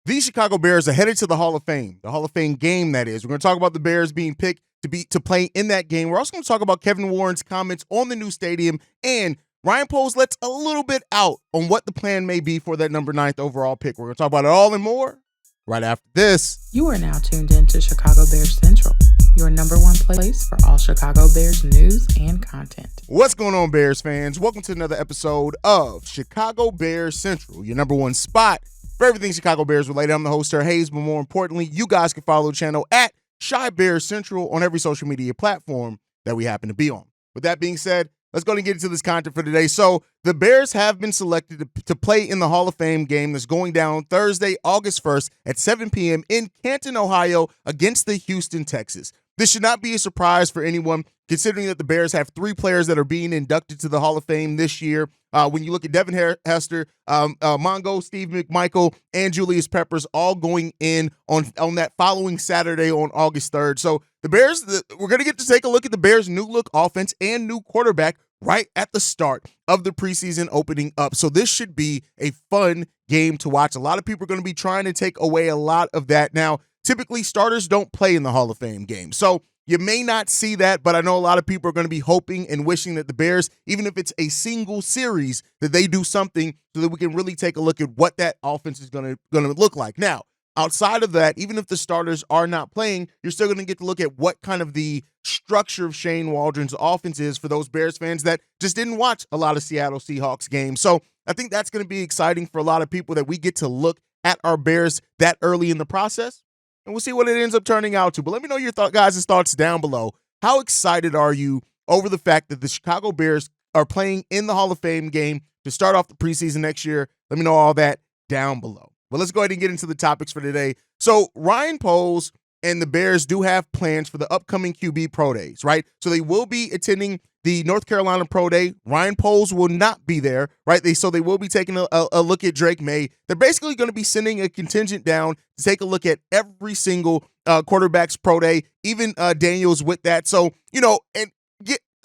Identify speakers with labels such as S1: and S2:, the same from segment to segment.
S1: These Chicago Bears are headed to the Hall of Fame game, that is. We're going to talk about the Bears being picked to play in that game. We're also going to talk about Kevin Warren's comments on the new stadium, and Ryan Poles lets a little bit out on what the plan may be for that number 9th overall pick. We're going to talk about it all and more right after this.
S2: You are now tuned in to Chicago Bears Central, your number one place for all Chicago Bears news and content.
S1: What's going on, Bears fans? Welcome to another episode of Chicago Bears Central, your number one spot for everything Chicago Bears related. I'm the host, Haize, but more importantly, you guys can follow the channel at Chi Bears Central on every social media platform that we happen to be on. With that being said, let's go and get into this content for today. So the Bears have been selected to play in the Hall of Fame game that's going down Thursday, August 1st at 7 p.m. in Canton, Ohio against the Houston Texans. This should not be a surprise for anyone, considering that the Bears have 3 players that are being inducted to the Hall of Fame this year. When you look at Devin Hester, Mongo, Steve McMichael, and Julius Peppers all going in on that following Saturday on August 3rd. So the Bears, we're going to get to take a look at the Bears' new look offense and new quarterback right at the start of the preseason opening up. So this should be a fun game to watch. A lot of people are going to be trying to take away a lot of that. Now, typically starters don't play in the Hall of Fame game. So you may not see that, but I know a lot of people are going to be hoping and wishing that the Bears, even if it's a single series, that they do something so that we can really take a look at what that offense is going to look like. Now, outside of that, even if the starters are not playing, you're still going to get to look at what kind of the structure of Shane Waldron's offense is for those Bears fans that just didn't watch a lot of Seattle Seahawks games. So I think that's going to be exciting for a lot of people that we get to look at our Bears that early in the process. And we'll see what it ends up turning out to. But let me know your guys' thoughts down below. How excited are you over the fact that the Chicago Bears are playing in the Hall of Fame game to start off the preseason next year? Let me know all that down below. But let's go ahead and get into the topics for today. So Ryan Poles and the Bears do have plans for the upcoming QB Pro Days, right? So they will be attending the North Carolina Pro Day. Ryan Poles will not be there, right? So they will be taking a look at Drake May. They're basically going to be sending a contingent down to take a look at every single quarterback's Pro Day, even Daniels with that. So,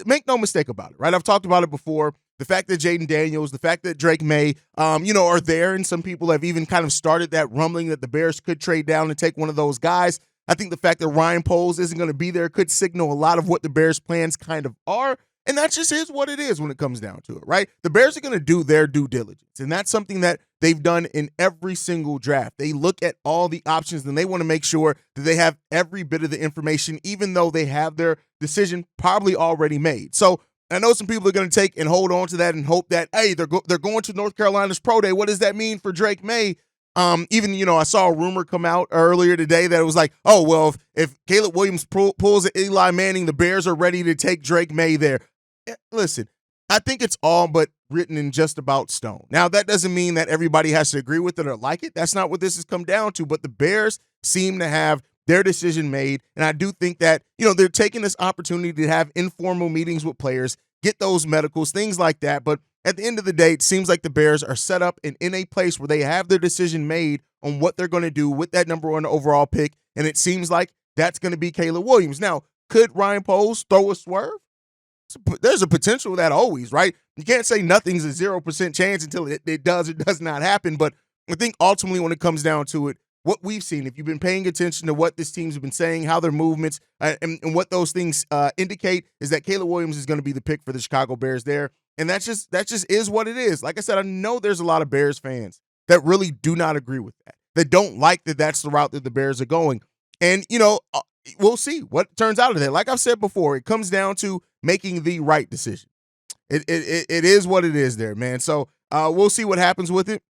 S1: make no mistake about it, right? I've talked about it before. The fact that Jaden Daniels, the fact that Drake May, are there, and some people have even kind of started that rumbling that the Bears could trade down and take one of those guys. I think the fact that Ryan Poles isn't going to be there could signal a lot of what the Bears' plans kind of are. And that just is what it is when it comes down to it, right? The Bears are going to do their due diligence. And that's something that they've done in every single draft. They look at all the options and they want to make sure that they have every bit of the information, even though they have their decision probably already made. So I know some people are going to take and hold on to that and hope that, hey, they're going to North Carolina's Pro Day. What does that mean for Drake May? I saw a rumor come out earlier today that it was like, oh, well, if Caleb Williams pulls at Eli Manning, the Bears are ready to take Drake May there. Listen, I think it's all but written in just about stone. Now, that doesn't mean that everybody has to agree with it or like it. That's not what this has come down to. But the Bears seem to have their decision made. And I do think that, they're taking this opportunity to have informal meetings with players, get those medicals, things like that. But at the end of the day, it seems like the Bears are set up and in a place where they have their decision made on what they're going to do with that number 1 overall pick. And it seems like that's going to be Caleb Williams. Now, could Ryan Poles throw a swerve? There's a potential of that always, right? You can't say nothing's a 0% chance until it does or does not happen. But I think ultimately when it comes down to it, what we've seen, if you've been paying attention to what this team's been saying, how their movements and what those things indicate is that Caleb Williams is going to be the pick for the Chicago Bears there. And that just is what it is. Like I said, I know there's a lot of Bears fans that really do not agree with that don't like that that's the route that the Bears are going. And, we'll see what turns out of that. Like I've said before, it comes down to making the right decision. It is what it is there, man. So we'll see what happens with it.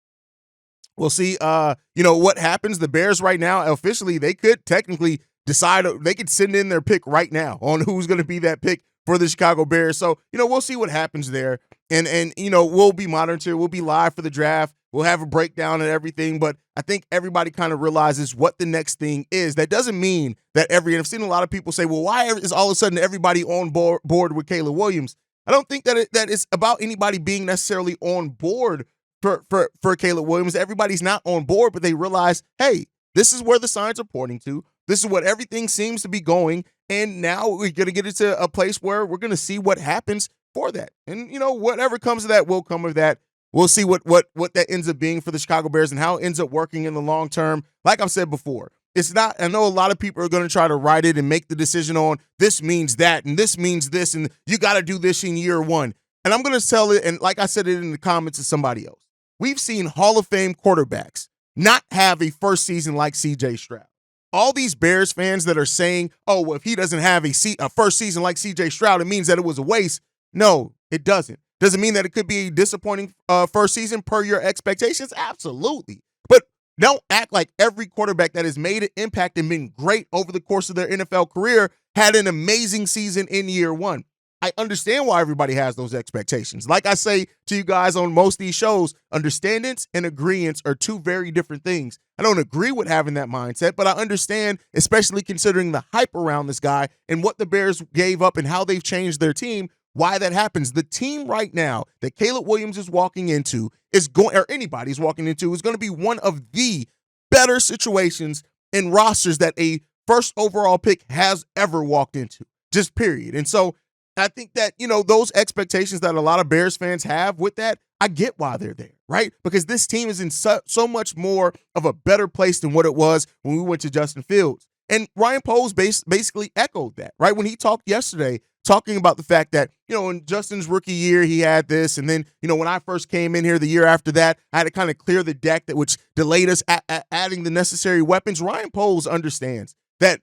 S1: We'll see, what happens. The Bears right now, officially, they could technically decide, they could send in their pick right now on who's going to be that pick for the Chicago Bears. So, we'll see what happens there. And we'll be monitored. We'll be live for the draft. We'll have a breakdown and everything. But I think everybody kind of realizes what the next thing is. That doesn't mean that I've seen a lot of people say, well, why is all of a sudden everybody on board with Caleb Williams? I don't think that it's about anybody being necessarily on board for Caleb Williams. Everybody's not on board, but they realize, hey, this is where the signs are pointing to. This is what everything seems to be going. And now we're going to get into a place where we're going to see what happens for that. And, whatever comes of that will come of that. We'll see what that ends up being for the Chicago Bears and how it ends up working in the long term. Like I've said before, it's not, I know a lot of people are going to try to write it and make the decision on this means that and this means this and you got to do this in year one. And I'm going to tell it, and like I said it in the comments to somebody else, we've seen Hall of Fame quarterbacks not have a first season like CJ Stroud. All these Bears fans that are saying, oh, well, if he doesn't have a first season like CJ Stroud, it means that it was a waste. No, it doesn't. Does it mean that it could be a disappointing first season per your expectations? Absolutely. But don't act like every quarterback that has made an impact and been great over the course of their NFL career had an amazing season in year one. I understand why everybody has those expectations. Like I say to you guys on most of these shows, understandings and agreements are two very different things. I don't agree with having that mindset, but I understand, especially considering the hype around this guy and what the Bears gave up and how they've changed their team, why that happens. The team right now that Caleb Williams is walking into is going, or anybody's walking into, is going to be one of the better situations in rosters that a first overall pick has ever walked into, just period. And so I think that, those expectations that a lot of Bears fans have with that, I get why they're there, right? Because this team is in so much more of a better place than what it was when we went to Justin Fields. And Ryan Poles basically echoed that, right? When he talked yesterday, talking about the fact that, in Justin's rookie year, he had this. And then, when I first came in here the year after that, I had to kind of clear the deck, which delayed us adding the necessary weapons. Ryan Poles understands that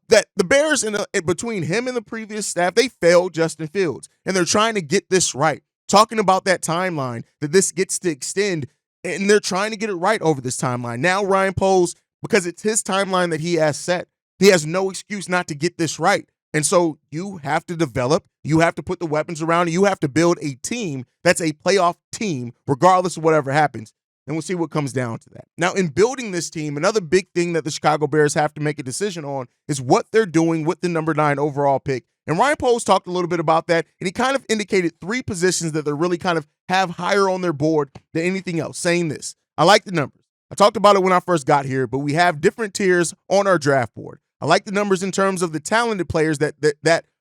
S1: that the Bears, between him and the previous staff, they failed Justin Fields. And they're trying to get this right. Talking about that timeline, that this gets to extend, and they're trying to get it right over this timeline. Now Ryan Poles, because it's his timeline that he has set, he has no excuse not to get this right. And so you have to develop, you have to put the weapons around, and you have to build a team that's a playoff team, regardless of whatever happens. And we'll see what comes down to that. Now, in building this team, another big thing that the Chicago Bears have to make a decision on is what they're doing with the number 9 overall pick. And Ryan Poles talked a little bit about that, and he kind of indicated 3 positions that they really kind of have higher on their board than anything else, saying this: I like the numbers. I talked about it when I first got here, but we have different tiers on our draft board. I like the numbers in terms of the talented players that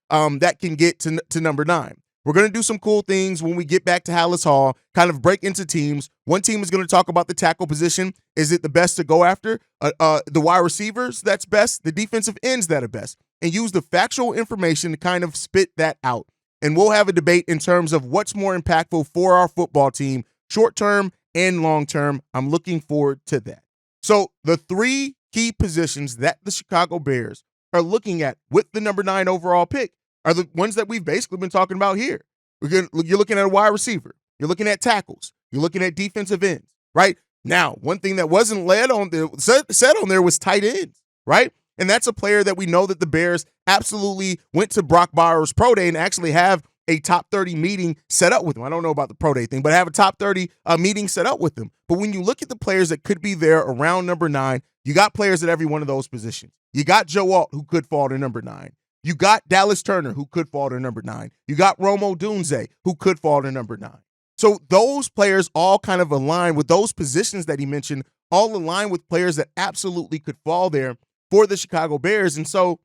S1: can get to number 9. We're going to do some cool things when we get back to Hallis Hall, kind of break into teams. One team is going to talk about the tackle position. Is it the best to go after? The wide receivers that's best, the defensive ends that are best, and use the factual information to kind of spit that out. And we'll have a debate in terms of what's more impactful for our football team, short term and long term. I'm looking forward to that. So the 3 key positions that the Chicago Bears are looking at with the number 9 overall pick are the ones that we've basically been talking about here. You're looking at a wide receiver. You're looking at tackles. You're looking at defensive ends, right? Now, one thing that wasn't said on there was tight ends, right? And that's a player that we know that the Bears absolutely went to Brock Bowers' pro day and actually have a top 30 meeting set up with him. I don't know about the pro day thing, but have a top 30 meeting set up with him. But when you look at the players that could be there around number 9, you got players at every one of those positions. You got Joe Alt, who could fall to number 9. You got Dallas Turner, who could fall to number 9. You got Romo Dunze, who could fall to number 9. So those players all kind of align with those positions that he mentioned, all align with players that absolutely could fall there for the Chicago Bears. And so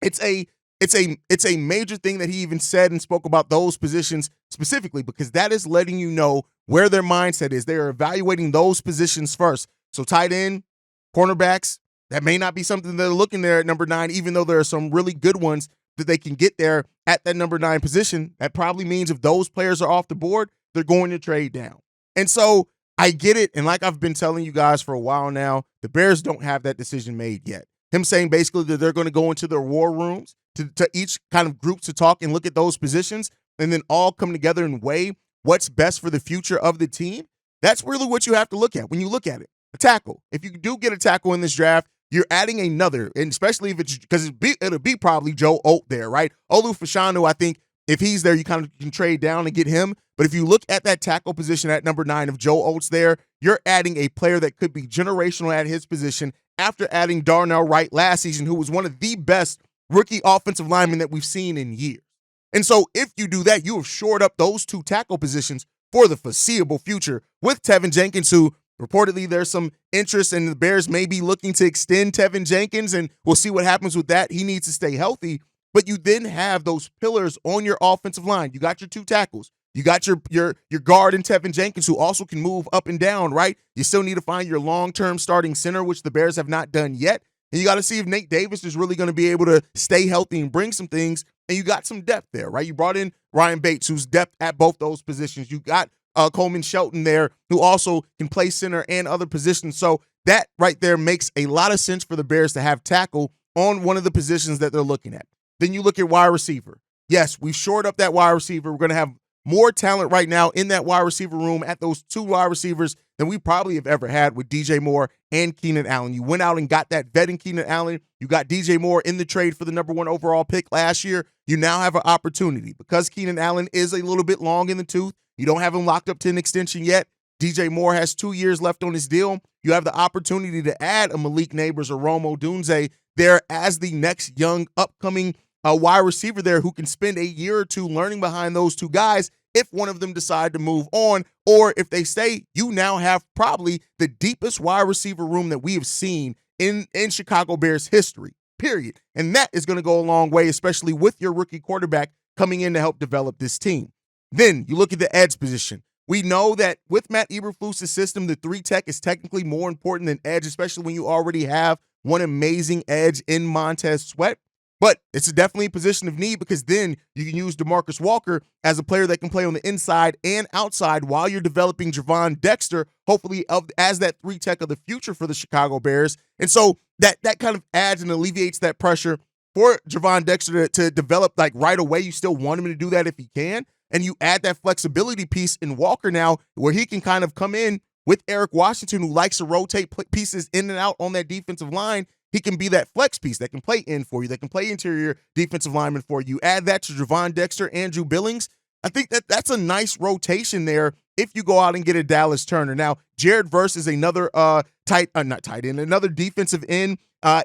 S1: it's a major thing that he even said and spoke about those positions specifically, because that is letting you know where their mindset is. They are evaluating those positions first. So tight end, cornerbacks, that may not be something they're looking there at number 9, even though there are some really good ones that they can get there at that number 9 position. That probably means if those players are off the board, they're going to trade down. And so I get it. And like I've been telling you guys for a while now, the Bears don't have that decision made yet. Him saying basically that they're going to go into their war rooms to each kind of group to talk and look at those positions and then all come together and weigh what's best for the future of the team. That's really what you have to look at when you look at it. A tackle. If you do get a tackle in this draft, you're adding another, and especially if it's because it'll be probably Joe Alt there, right? Olu Fashanu, I think if he's there, you kind of can trade down and get him. But if you look at that tackle position at number 9, if Joe Alt's there, you're adding a player that could be generational at his position after adding Darnell Wright last season, who was one of the best rookie offensive linemen that we've seen in years. And so if you do that, you have shored up those 2 tackle positions for the foreseeable future with Tevin Jenkins, who reportedly there's some interest and the Bears may be looking to extend Tevin Jenkins, and we'll see what happens with that. He needs to stay healthy. But you then have those pillars on your offensive line. You got your 2 tackles. You got your guard in Tevin Jenkins, who also can move up and down, right? You still need to find your long-term starting center, which the Bears have not done yet. And you got to see if Nate Davis is really going to be able to stay healthy and bring some things. And you got some depth there, right? You brought in Ryan Bates, who's depth at both those positions. You got Coleman Shelton there, who also can play center and other positions. So that right there makes a lot of sense for the Bears to have tackle on one of the positions that they're looking at. Then you look at wide receiver. Yes, we've shored up that wide receiver. We're going to have more talent right now in that wide receiver room at those two wide receivers than we probably have ever had with DJ Moore and Keenan Allen. You went out and got that vet in Keenan Allen. You got DJ Moore in the trade for the number 1 overall pick last year. You now have an opportunity because Keenan Allen is a little bit long in the tooth. You don't have him locked up to an extension yet. DJ Moore has 2 years left on his deal. You have the opportunity to add a Malik Neighbors or Rome Odunze there as the next young upcoming wide receiver there who can spend a year or two learning behind those two guys if one of them decide to move on, or if they stay. You now have probably the deepest wide receiver room that we have seen in Chicago Bears history, period. And that is going to go a long way, especially with your rookie quarterback coming in to help develop this team. Then you look at the edge position. We know that with Matt Eberflus's system, the 3-tech is technically more important than edge, especially when you already have one amazing edge in Montez Sweat. But it's definitely a position of need because then you can use DeMarcus Walker as a player that can play on the inside and outside while you're developing Javon Dexter, hopefully as that 3-tech of the future for the Chicago Bears. And so that kind of adds and alleviates that pressure for Javon Dexter to develop like right away. You still want him to do that if he can. And you add that flexibility piece in Walker now where he can kind of come in with Eric Washington, who likes to rotate pieces in and out on that defensive line. He can be that flex piece that can play in for you, that can play interior defensive lineman for you. Add that to Javon Dexter, Andrew Billings. I think that's a nice rotation there if you go out and get a Dallas Turner. Now, Jared Verse is another another defensive end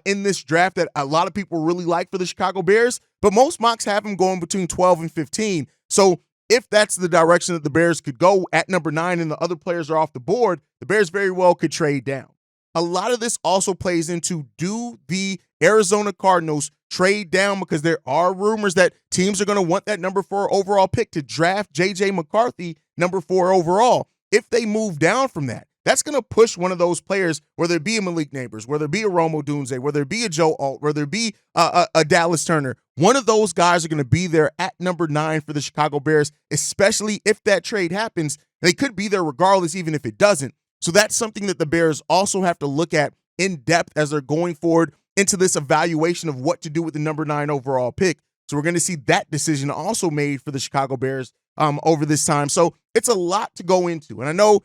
S1: in this draft that a lot of people really like for the Chicago Bears, but most mocks have him going between 12 and 15. So if that's the direction that the Bears could go at number 9 and the other players are off the board, the Bears very well could trade down. A lot of this also plays into, do the Arizona Cardinals trade down? Because there are rumors that teams are going to want that number 4 overall pick to draft J.J. McCarthy, number 4 overall. If they move down from that, that's going to push one of those players, whether it be a Malik Neighbors, whether it be a Rome Odunze, whether it be a Joe Alt, whether it be a Dallas Turner. One of those guys are going to be there at number 9 for the Chicago Bears, especially if that trade happens. They could be there regardless, even if it doesn't. So that's something that the Bears also have to look at in depth as they're going forward into this evaluation of what to do with the number 9 overall pick. So we're going to see that decision also made for the Chicago Bears over this time. So it's a lot to go into. And I know,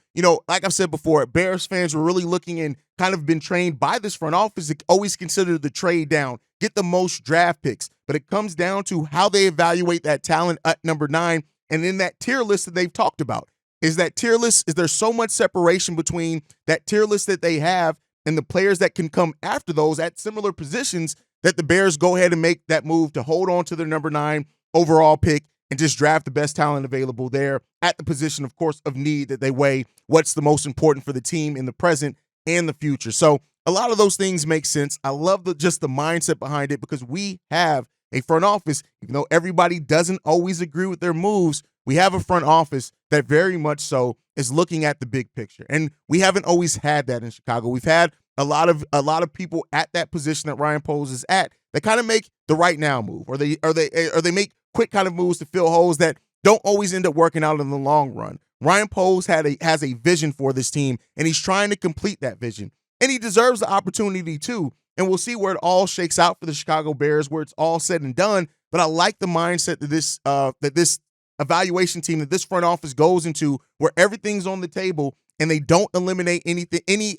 S1: like I've said before, Bears fans were really looking and kind of been trained by this front office to always consider the trade down, get the most draft picks. But it comes down to how they evaluate that talent at number 9 and in that tier list that they've talked about. Is that tier list, is there so much separation between that tier list that they have and the players that can come after those at similar positions that the Bears go ahead and make that move to hold on to their number 9 overall pick and just draft the best talent available there at the position, of course, of need that they weigh what's the most important for the team in the present and the future. So a lot of those things make sense. I love just the mindset behind it because we have a front office, even though everybody doesn't always agree with their moves, we have a front office that very much so is looking at the big picture. And we haven't always had that in Chicago. We've had a lot of people at that position that Ryan Poles is at that kind of make the right now move, or they make quick kind of moves to fill holes that don't always end up working out in the long run. Ryan Poles has a vision for this team, and he's trying to complete that vision. And he deserves the opportunity too. And we'll see where it all shakes out for the Chicago Bears, where it's all said and done. But I like the mindset that this evaluation team, that this front office goes into, where everything's on the table and they don't eliminate anything, they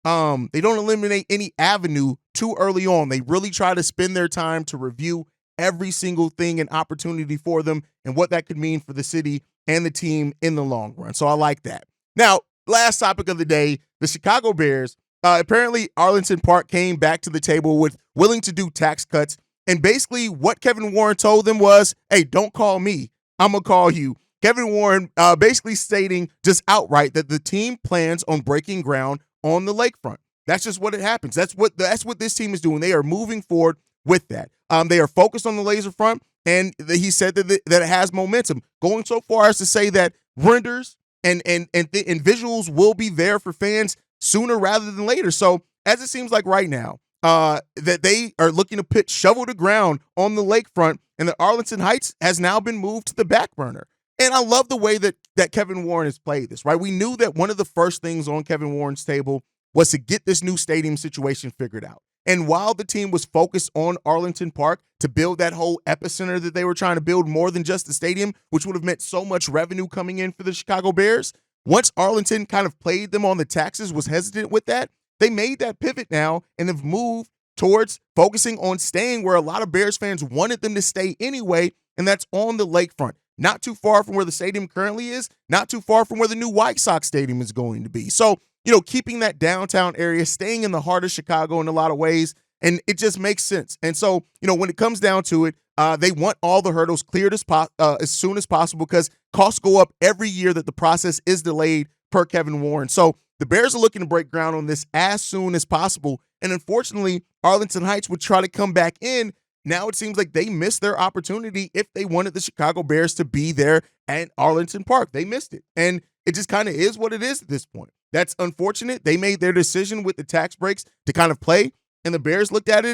S1: don't eliminate any avenue too early on. They really try to spend their time to review every single thing and opportunity for them and what that could mean for the city and the team in the long run. So I like that. Now, last topic of the day, the Chicago Bears. Apparently, Arlington Park came back to the table with willing to do tax cuts. And basically what Kevin Warren told them was, hey, don't call me. I'm going to call you. Kevin Warren basically stating just outright that the team plans on breaking ground on the lakefront. That's just what it happens. That's what this team is doing. They are moving forward with that. They are focused on the laser front, and he said that it has momentum, going so far as to say that renders and visuals will be there for fans sooner rather than later. So as it seems like right now, that they are looking to put shovel to ground on the lakefront, and that Arlington Heights has now been moved to the back burner. And I love the way that Kevin Warren has played this, right? We knew that one of the first things on Kevin Warren's table was to get this new stadium situation figured out. And while the team was focused on Arlington Park to build that whole epicenter that they were trying to build more than just the stadium, which would have meant so much revenue coming in for the Chicago Bears, once Arlington kind of played them on the taxes, was hesitant with that, they made that pivot now and have moved towards focusing on staying where a lot of Bears fans wanted them to stay anyway, and that's on the lakefront. Not too far from where the stadium currently is, not too far from where the new White Sox stadium is going to be. So, keeping that downtown area, staying in the heart of Chicago in a lot of ways, and it just makes sense. And so, when it comes down to it, they want all the hurdles cleared as soon as possible, because costs go up every year that the process is delayed, per Kevin Warren. So the Bears are looking to break ground on this as soon as possible. And unfortunately, Arlington Heights would try to come back in. Now it seems like they missed their opportunity if they wanted the Chicago Bears to be there at Arlington Park. They missed it. And it just kind of is what it is at this point. That's unfortunate. They made their decision with the tax breaks to kind of play, and the Bears looked at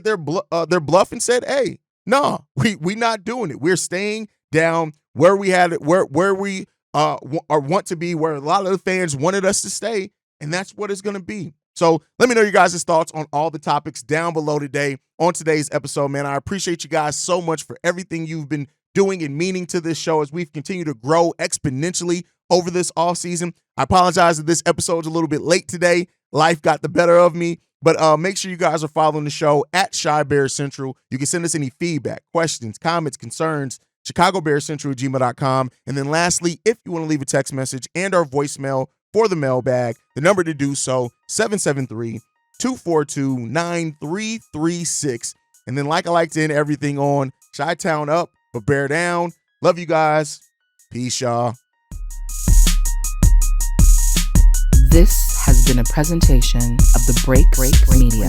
S1: their bluff and said, "Hey, no, we not doing it. We're staying down where we had it, where we want to be, where a lot of the fans wanted us to stay, and that's what it's going to be." So let me know your guys' thoughts on all the topics down below today on today's episode, man. I appreciate you guys so much for everything you've been doing and meaning to this show as we've continued to grow exponentially over this off season. I apologize that this episode's a little bit late today. Life got the better of me, but make sure you guys are following the show at Shy Bears Central. You can send us any feedback, questions, comments, concerns, ChicagoBearsCentral@gmail.com. And then lastly, if you want to leave a text message and our voicemail for the mailbag, the number to do so, 773-242-9336. And then like I like to end everything on, Chi-Town up, but bear down. Love you guys. Peace, y'all.
S2: This has been a presentation of the Break Media.